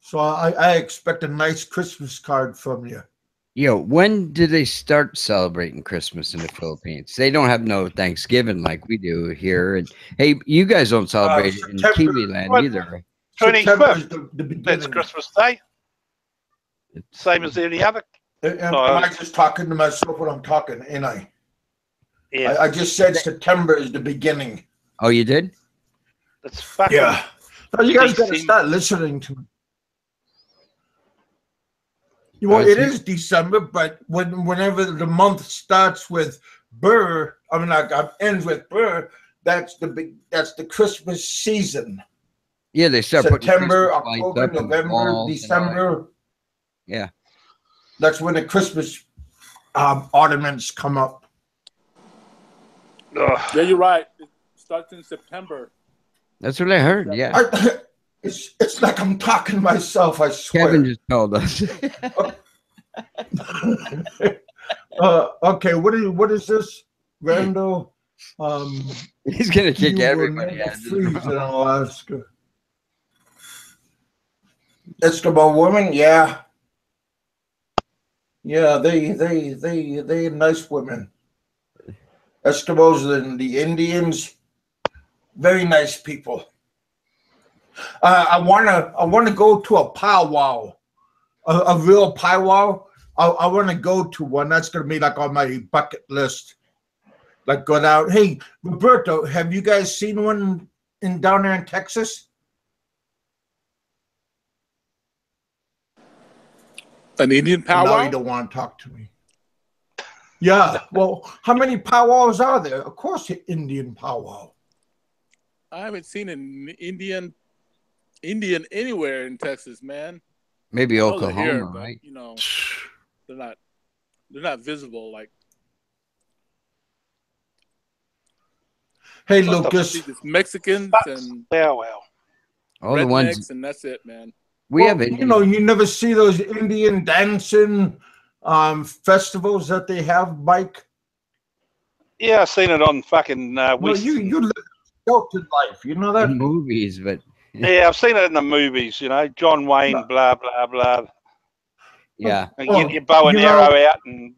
So I expect a nice Christmas card from you. Yo, when do they start celebrating Christmas in the Philippines? They don't have no Thanksgiving like we do here. And hey, you guys don't celebrate it in Kiwi land either. 25th. The that's Christmas Day. Same as any other. Am I just talking to myself when I'm talking, ain't I? Yeah. I just said September is the beginning. Oh, you did? That's fucking. Yeah. No, you guys got to start listening to me. Well, it is December, but whenever the month starts with Burr, ends with Burr, that's the Christmas season. Yeah, they start September, October, November, December. Yeah, that's when the Christmas ornaments come up. Yeah, you're right. It starts in September. That's what I heard. Yeah. It's like I'm talking to myself, I swear. Kevin just told us. Okay, what is this, Rando? He's gonna kick everybody out. Freeze in Alaska. Eskimo women, yeah. Yeah, they nice women. Eskimos and the Indians, very nice people. I wanna go to a powwow, a real powwow. I want to go to one. That's gonna be like on my bucket list. Like go down. Hey, Roberto, have you guys seen one down there in Texas? An Indian powwow? No, you don't want to talk to me. Yeah. Well, how many powwows are there? Of course, Indian powwow. I haven't seen an Indian anywhere in Texas, man. Maybe Oklahoma, here, right? But, you know, they're not visible. Like, hey, Lucas, it's Mexicans and all the ones, and that's it, man. We have Indian. You know, you never see those Indian dancing festivals that they have, Mike. Yeah, I've seen it on fucking. Well, you live a sheltered life, you know that. In movies, but yeah, I've seen it in the movies. You know, John Wayne, blah blah blah. Yeah, and get your bow and arrow out and.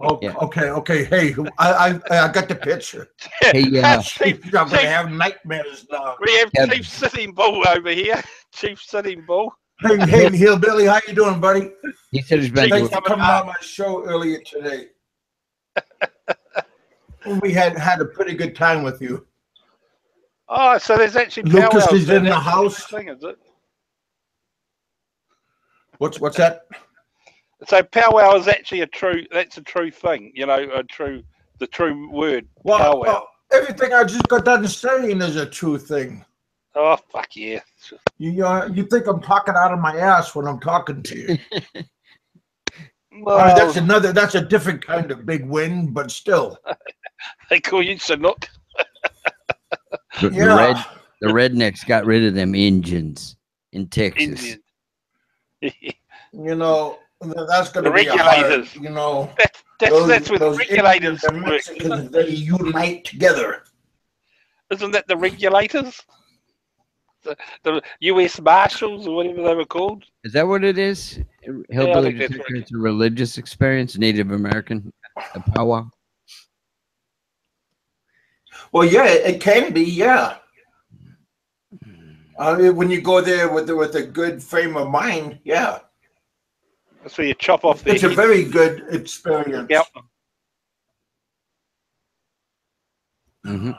Okay. Hey, I got the picture. Hey, I'm gonna have nightmares now. We have Chief Sitting Bull over here. Chief Sitting Bull. Hey, Hillbilly, how you doing, buddy? He said he's been Thanks for coming on my show earlier today. We had a pretty good time with you. Oh, so there's actually Lucas is in the house. Thing, is it? What's that? So powwow is actually a true thing, you know, the true word. Powwow. Well, everything I just got done saying is a true thing. Oh fuck yeah! You think I'm talking out of my ass when I'm talking to you? Well, that's a different kind of big win, but still. They call you Chinook. Yeah. The rednecks got rid of them engines in Texas. You know, that's going to be regulators. You know, that's where the regulators work. They unite together. Isn't that the regulators? The U.S. Marshals or whatever they were called. Is that what it is? Hillbilly it's a religious experience, Native American, a powwow. Well, yeah, it can be, yeah. When you go there with a good frame of mind, yeah. That's where you chop off the. It's a very good experience. Yep. Mm-hmm.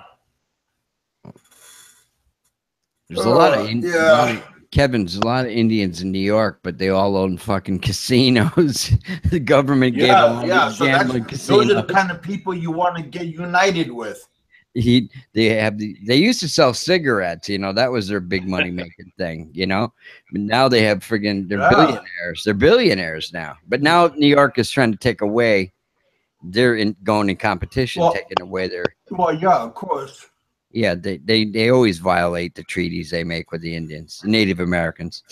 There's a lot of Kevin's a lot of Indians in New York, but they all own fucking casinos. The government gave them all these gambling casinos. Those are the kind of people you want to get united with. They used to sell cigarettes, you know, that was their big money making thing, you know. But now they have friggin' they're billionaires. They're billionaires now. But now New York is trying to take away. They're going in competition, taking away their. Well, yeah, of course. Yeah, they always violate the treaties they make with the Indians, the Native Americans.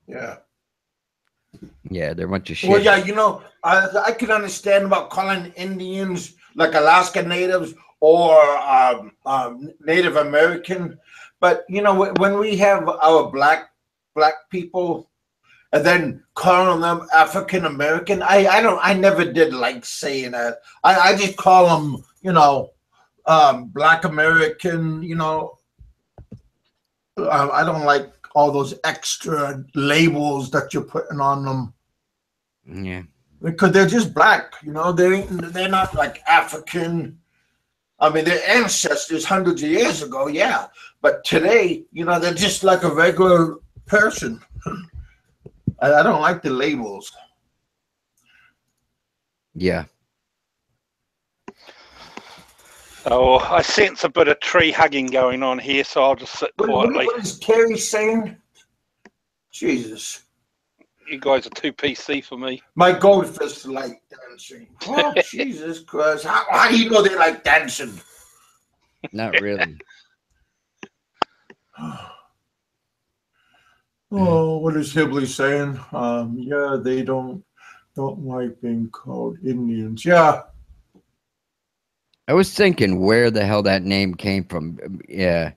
Yeah. Yeah, they're a bunch of shit. Well, yeah, you know, I can understand about calling Indians like Alaska Natives or Native American, but you know, when we have our black people and then calling them African American, I never did like saying that. I just call them, you know, Black American, you know. I don't like all those extra labels that you're putting on them. Yeah. Because they're just black, you know. They're not like African. I mean, their ancestors hundreds of years ago, yeah. But today, you know, they're just like a regular person. I don't like the labels. Yeah. Oh, I sense a bit of tree hugging going on here, so I'll just sit quietly. What is Terry saying? Jesus. You guys are too PC for me. My goldfish like dancing. Oh, Jesus Christ. How do you know they like dancing? Not really. Oh, what is Hibley saying? Yeah, they don't like being called Indians. Yeah. I was thinking where the hell that name came from. Yeah.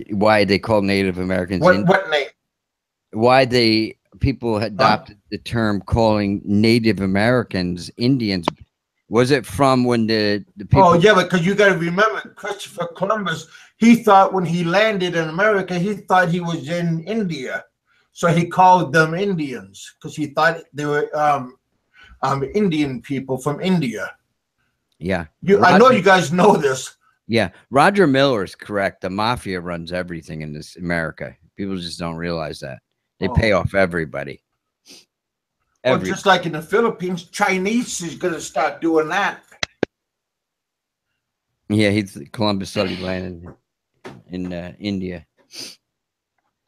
Why they call Native Americans what name? Why people adopted the term calling Native Americans Indians. Was it from when the people? Oh yeah, because you got to remember, Christopher Columbus. He thought when he landed in America, he thought he was in India, so he called them Indians because he thought they were Indian people from India. Yeah, I know you guys know this. Yeah, Roger Miller is correct. The mafia runs everything in this America. People just don't realize that. They pay off everybody. Well, just like in the Philippines, Chinese is going to start doing that. Yeah, Columbus studied land in India.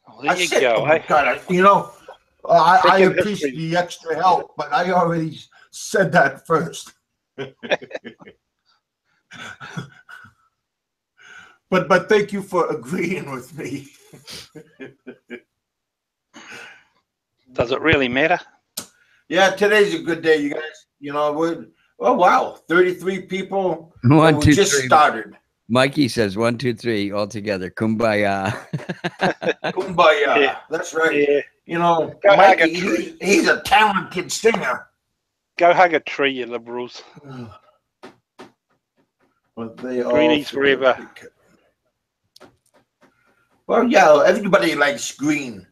Well, there you go. Oh, God, you know, I appreciate the extra help, but I already said that first. But thank you for agreeing with me. Does it really matter? Yeah, today's a good day, you guys. You know, oh wow, 33 people. One, two, just three. Started. Mikey says 1, 2, 3 all together. Kumbaya. Kumbaya. Yeah. That's right. Yeah. You know, Mikey, he's a talented singer. Go hug a tree, you liberals. But they Greenies forever. Well, yeah, everybody likes green.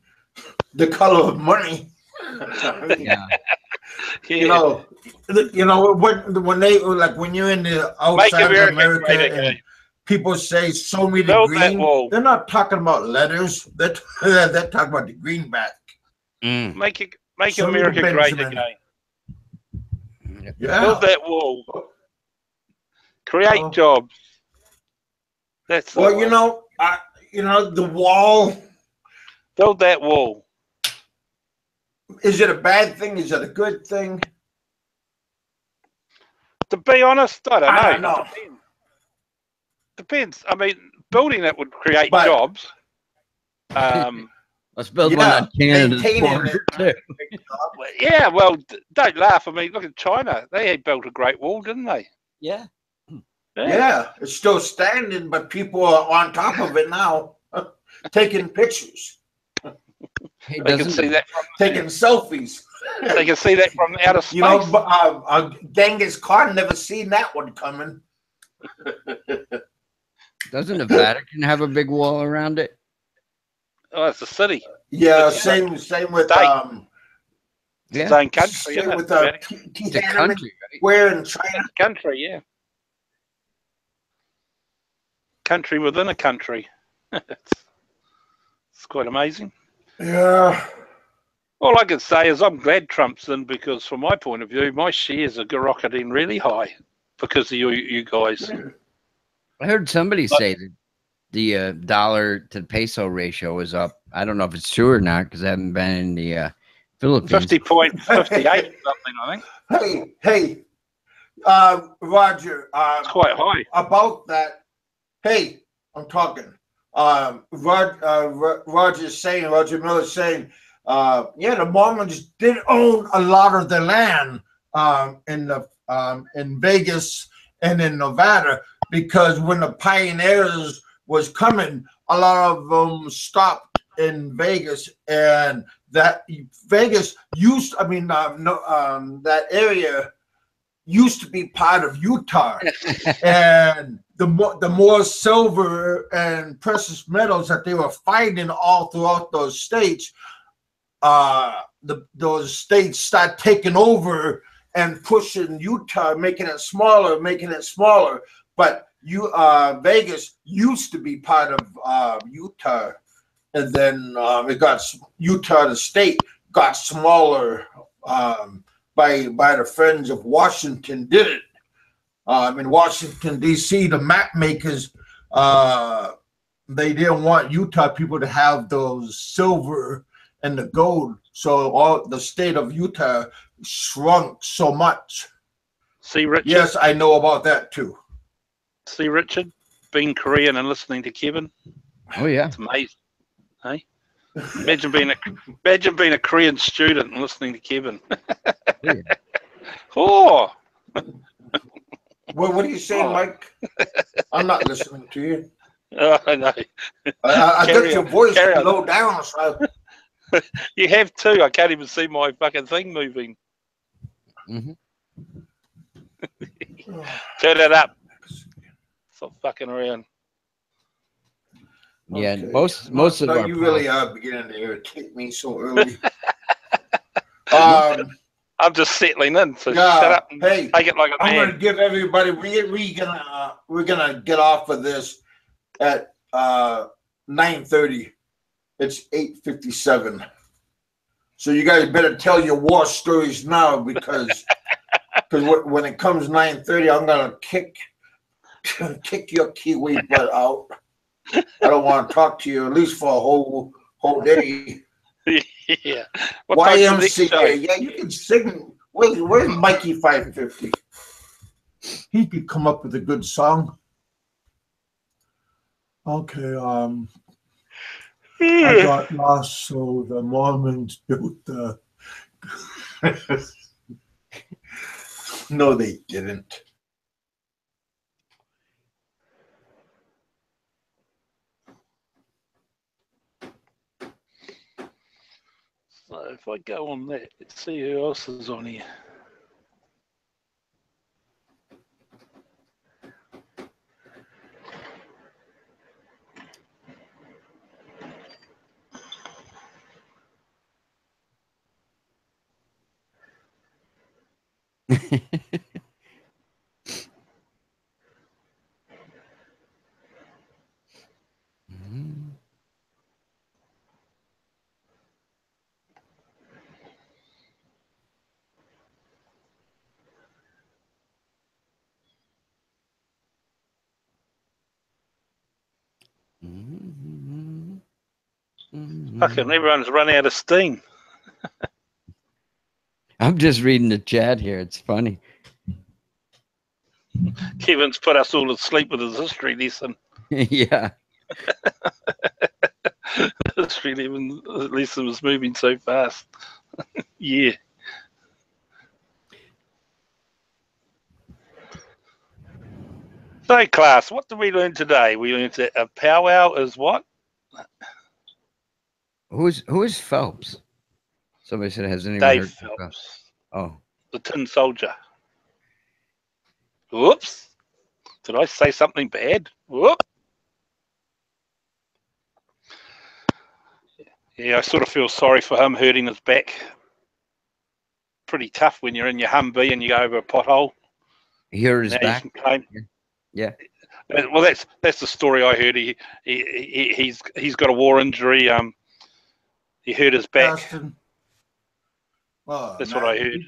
The color of money. Yeah. You know, when they like when you're in the outside of America and people say "show me the green," they're not talking about letters. They're talking about the greenback. Mm. Make America great again. Yeah. Build that wall. Create jobs. That's well, you know, the wall. Build that wall. Is it a bad thing? Is it a good thing? To be honest, I don't know. Depends. I mean, building it would create jobs. Let's build one on Canada's border too. Yeah, well, don't laugh. I mean, look at China. They built a great wall, didn't they? Yeah. Yeah, it's still standing, but people are on top of it now, taking pictures. They can see that taking selfies. They can see that from outer space. You know, Genghis Khan never seen that one coming. Doesn't the Vatican have a big wall around it? Oh, it's a city. Yeah, same with same country. Same with it's a country, right? Where in China? Country, yeah. country within a country. It's quite amazing. Yeah. All I can say is I'm glad Trump's in, because from my point of view, my shares are rocketing really high because of you guys. I heard somebody say that the dollar to peso ratio is up. I don't know if it's true or not because I haven't been in the Philippines. 50.58 something, I think. Hey, Roger. It's quite high. About that. Hey, I'm talking. Roger Miller's saying, yeah, the Mormons did own a lot of the land in Vegas and in Nevada, because when the pioneers was coming, a lot of them stopped in Vegas, and that Vegas used, that area used to be part of Utah, and the more silver and precious metals that they were finding all throughout those states, those states start taking over and pushing Utah, making it smaller. But Vegas used to be part of Utah, and then it got Utah, the state, got smaller by the Friends of Washington did it. In Washington, D.C., the map makers, they didn't want Utah people to have those silver and the gold. So all the state of Utah shrunk so much. See, Richard? Yes, I know about that too. See, Richard, being Korean and listening to Kevin. Oh, yeah. It's amazing. Hey? Imagine being a Korean student and listening to Kevin. Yeah. Oh! Well, what are you saying, Mike? I'm not listening to you. Oh, I know. I got your voice low down. So. You have too. I can't even see my fucking thing moving. Mm-hmm. Turn it up. Stop fucking around. Yeah, Okay. most of our you really are beginning to irritate me so early. I'm just settling in, so shut up and hey, take it like a man. I'm gonna give everybody. We're gonna get off of this at 9:30. It's 8:57. So you guys better tell your war stories now, because when it comes 9:30, I'm gonna kick your Kiwi butt out. I don't want to talk to you at least for a whole day. Yeah. YMCA. Yeah, you can sing. Where's Mikey 550? He could come up with a good song. Okay, I got lost, so the Mormons built the. No, they didn't. So if I go on that, let's see who else is on here. Fucking everyone's run out of steam. I'm just reading the chat here. It's funny. Kevin's put us all to sleep with his history lesson. Yeah. History lesson was moving so fast. Yeah. So, class, what did we learn today? We learned that a powwow is what? Who is Phelps? Somebody said, has anyone Dave heard Phelps. Phelps? Oh. The Tin Soldier. Whoops. Did I say something bad? Whoop. Yeah, I sort of feel sorry for him hurting his back. Pretty tough when you're in your Humvee and you go over a pothole. He hurt his back? Claim, yeah. Well, that's the story I heard. He's got a war injury. He hurt his back. Justin. That's Man, what I heard.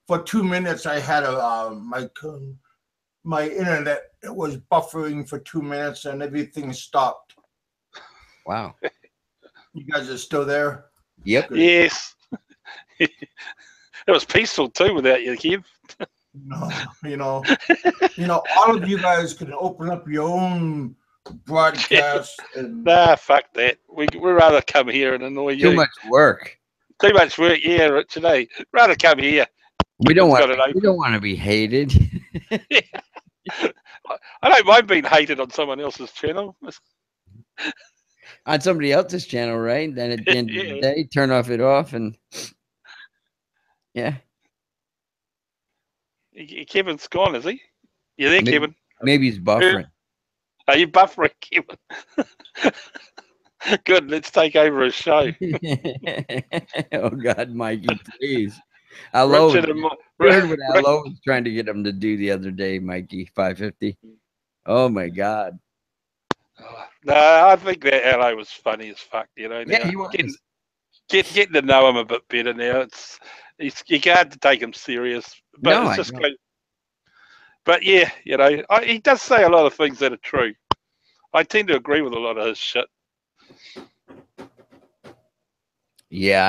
For 2 minutes, I had my internet was buffering for 2 minutes, and everything stopped. Wow. You guys are still there? Yep. Good. Yes. It was peaceful too without you, Kev. No, all of you guys can open up your own broadcast. And Nah, fuck that. We'd rather come here and annoy you. Too much work. Too much work, yeah, Rich. Today, rather come here. We don't want to be hated. Yeah. I don't mind being hated on someone else's channel. On somebody else's channel, right? Then at the end of the day, turn it off, and yeah. Kevin's gone, is he? You there, Kevin? Maybe he's buffering. Are you buffering, Kevin? Good, let's take over a show. Oh God, Mikey, please. Aloe heard what Aloe was trying to get him to do the other day, Mikey. 550. Oh my God. No, I think that Aloe was funny as fuck. Yeah, he was. Getting to know him a bit better now. You can't take him serious, but no, it's just good. But yeah, he does say a lot of things that are true. I tend to agree with a lot of his shit. Yeah,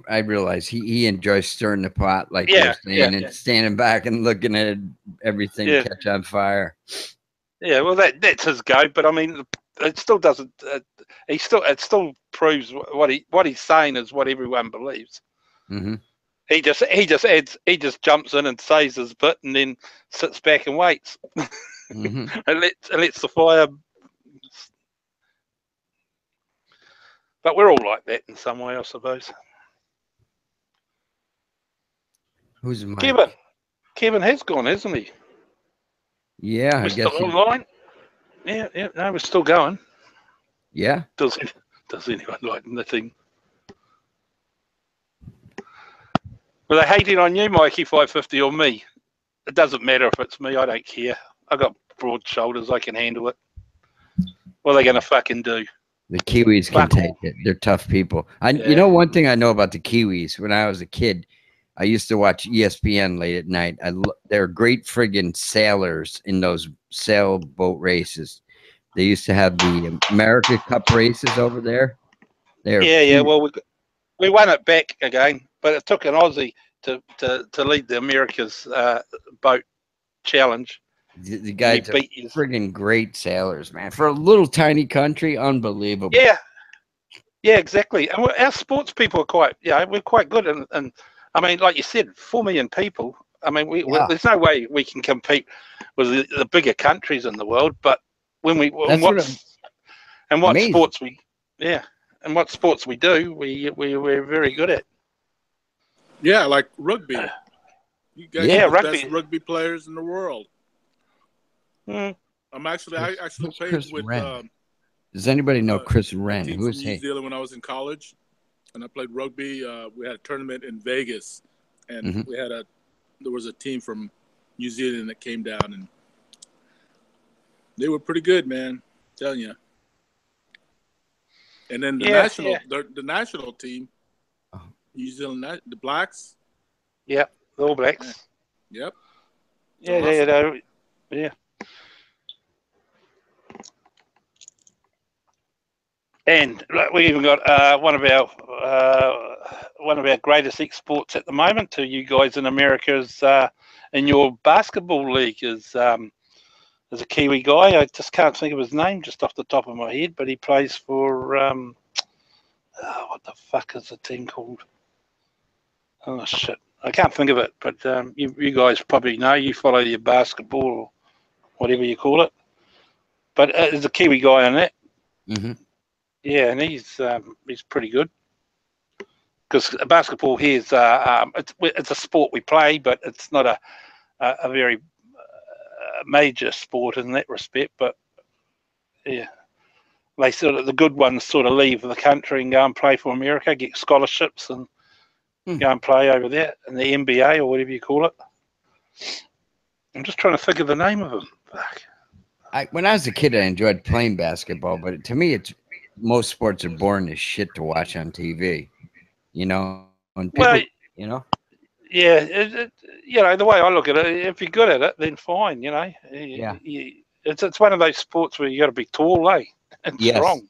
I realize he enjoys stirring the pot, like you're saying, and standing back and looking at everything catch on fire. Yeah, well, that's his go, but I mean, it still doesn't. It still proves what he's saying is what everyone believes. Mm-hmm. He just jumps in and says his bit, and then sits back and waits, mm-hmm. and lets the fire. But we're all like that in some way, I suppose. Who's Mike? Kevin has gone, hasn't he? Yeah, we're still online. Yeah, no, we're still going. Yeah. Does anyone like knitting? Were they hating on you, Mikey 550, or me? It doesn't matter if it's me. I don't care. I got broad shoulders. I can handle it. What are they going to fucking do? The Kiwis can take it. They're tough people. You know, one thing I know about the Kiwis, when I was a kid, I used to watch ESPN late at night. They're great friggin' sailors in those sailboat races. They used to have the America Cup races over there. Well, we won it back again, but it took an Aussie to lead the America's boat challenge. The guys are friggin' great sailors, man. For a little tiny country, unbelievable. Yeah, exactly. And our sports people are quite, we're quite good. And I mean, like you said, 4 million people. I mean, there's no way we can compete with the bigger countries in the world. But when sports we do, we're very good at. Yeah, like rugby. You guys are the best rugby players in the world. I actually played Chris with. Does anybody know Chris Wren? Who is he? New Zealand when I was in college, and I played rugby. We had a tournament in Vegas, and there was a team from New Zealand that came down, and they were pretty good, man. I'm telling you. And then the national team, New Zealand, the Blacks. Yep, the All Blacks. Yep. Yeah. And we even got one of our greatest exports at the moment to you guys in America is in your basketball league is a Kiwi guy. I just can't think of his name just off the top of my head, but he plays for what the fuck is the team called? Oh shit, I can't think of it. But you guys probably know. You follow your basketball or whatever you call it. But there's a Kiwi guy in that. Mm-hmm. Yeah, and he's pretty good. Because basketball here is it's a sport we play, but it's not a very major sport in that respect. But yeah, the good ones sort of leave the country and go and play for America, get scholarships, and go and play over there in the NBA or whatever you call it. I'm just trying to think of the name of him. Fuck. when I was a kid, I enjoyed playing basketball, but to me, it's most sports are boring as shit to watch on TV. You know, and people, Well, you know, yeah, you know, the way I look at it, if you're good at it, then fine. You know, yeah, it's one of those sports where you got to be tall, and yes. strong.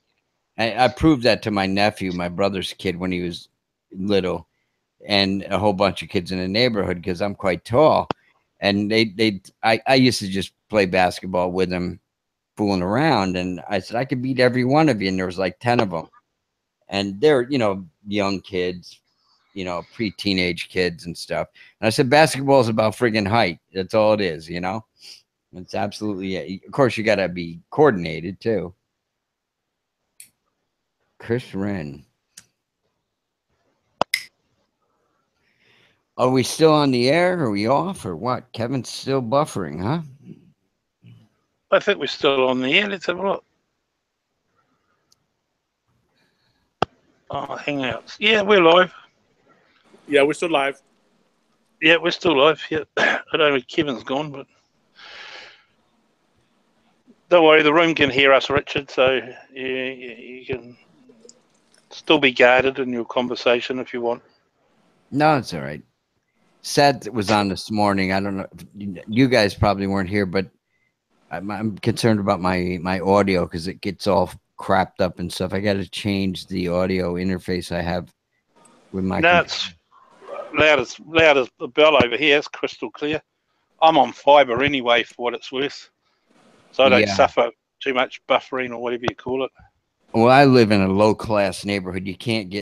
I proved that to my nephew, my brother's kid, when he was little, and a whole bunch of kids in the neighborhood because I'm quite tall, and I used to just play basketball with them, fooling around, and I said I could beat every one of you, and there was like 10 of them, and they're young kids, pre-teenage kids and stuff. And I said basketball is about friggin' height. That's all it is, It's absolutely it. Of course, you got to be coordinated too. Chris Wren. Are we still on the air? Are we off or what? Kevin's still buffering, huh? I think we're still on the air. Let's have a look. Oh, Hangouts. Yeah, we're live. Yeah, we're still live. Yeah, we're still live. Yeah, I don't know. Kevin's gone, but don't worry. The room can hear us, Richard. So you can still be guarded in your conversation if you want. No, it's all right. Seth was on this morning. I don't know. You guys probably weren't here, but I'm concerned about my audio because it gets all crapped up and stuff. I got to change the audio interface I have with my. No, it's loud as the bell over here. It's crystal clear. I'm on fibre anyway, for what it's worth, so I don't suffer too much buffering or whatever you call it. Well, I live in a low class neighborhood. You can't get